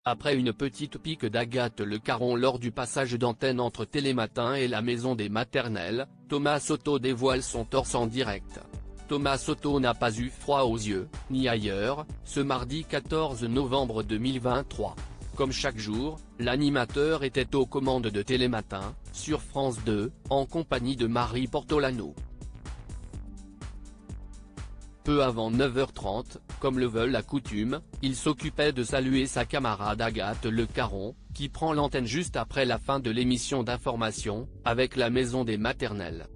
Après une petite pique d'Agathe Le Caron lors du passage d'antenne entre Télématin et la maison des maternelles, Thomas Soto dévoile son torse en direct. Thomas Soto n'a pas eu froid aux yeux, ni ailleurs, ce mardi 14 novembre 2023. Comme chaque jour, l'animateur était aux commandes de Télématin, sur France 2, en compagnie de Marie Portolano. Peu avant 9h30, comme le veut la coutume, il s'occupait de saluer sa camarade Agathe Le Caron, qui prend l'antenne juste après la fin de l'émission d'information, avec la maison des maternelles.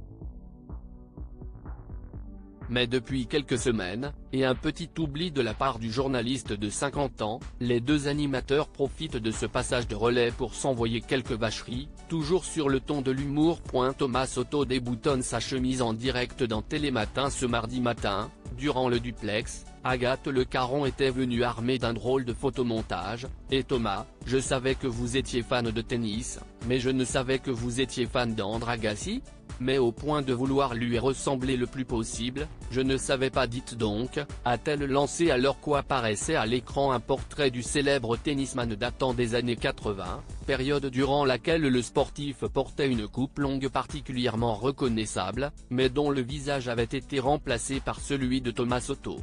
Mais depuis quelques semaines, et un petit oubli de la part du journaliste de 50 ans, les deux animateurs profitent de ce passage de relais pour s'envoyer quelques vacheries, toujours sur le ton de l'humour. Thomas Soto déboutonne sa chemise en direct dans Télématin ce mardi matin. Durant le duplex, Agathe Le Caron était venue armée d'un drôle de photomontage, et Thomas, je savais que vous étiez fan de tennis, mais je ne savais que vous étiez fan d'André Agassi ? Mais au point de vouloir lui ressembler le plus possible, je ne savais pas, dites donc, a-t-elle lancé alors quoi apparaissait à l'écran un portrait du célèbre tennisman datant des années 80, période durant laquelle le sportif portait une coupe longue particulièrement reconnaissable, mais dont le visage avait été remplacé par celui de Thomas Soto.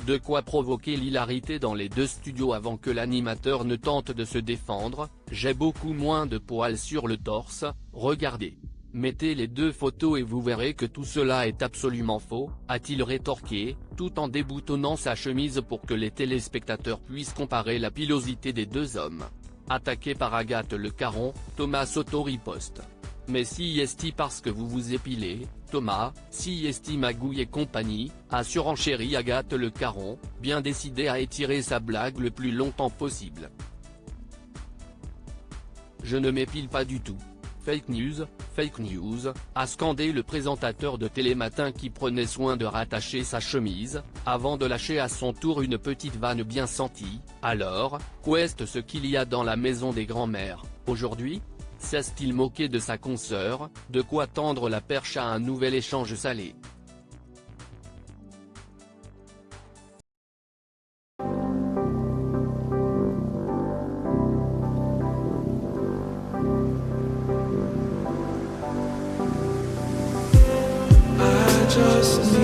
De quoi provoquer l'hilarité dans les deux studios avant que l'animateur ne tente de se défendre. J'ai beaucoup moins de poils sur le torse, regardez. Mettez les deux photos et vous verrez que tout cela est absolument faux, a-t-il rétorqué, tout en déboutonnant sa chemise pour que les téléspectateurs puissent comparer la pilosité des deux hommes. Attaqué par Agathe Le Caron, Thomas Soto riposte. Mais si est-il parce que vous vous épilez, Thomas, si est-il magouille et compagnie, a surenchéri Agathe Le Caron, bien décidé à étirer sa blague le plus longtemps possible. Je ne m'épile pas du tout. Fake news, a scandé le présentateur de Télématin qui prenait soin de rattacher sa chemise, avant de lâcher à son tour une petite vanne bien sentie. Alors, qu'est-ce ce qu'il y a dans la maison des grands-mères, aujourd'hui ? S'est-il moqué de sa consoeur, de quoi tendre la perche à un nouvel échange salé. Just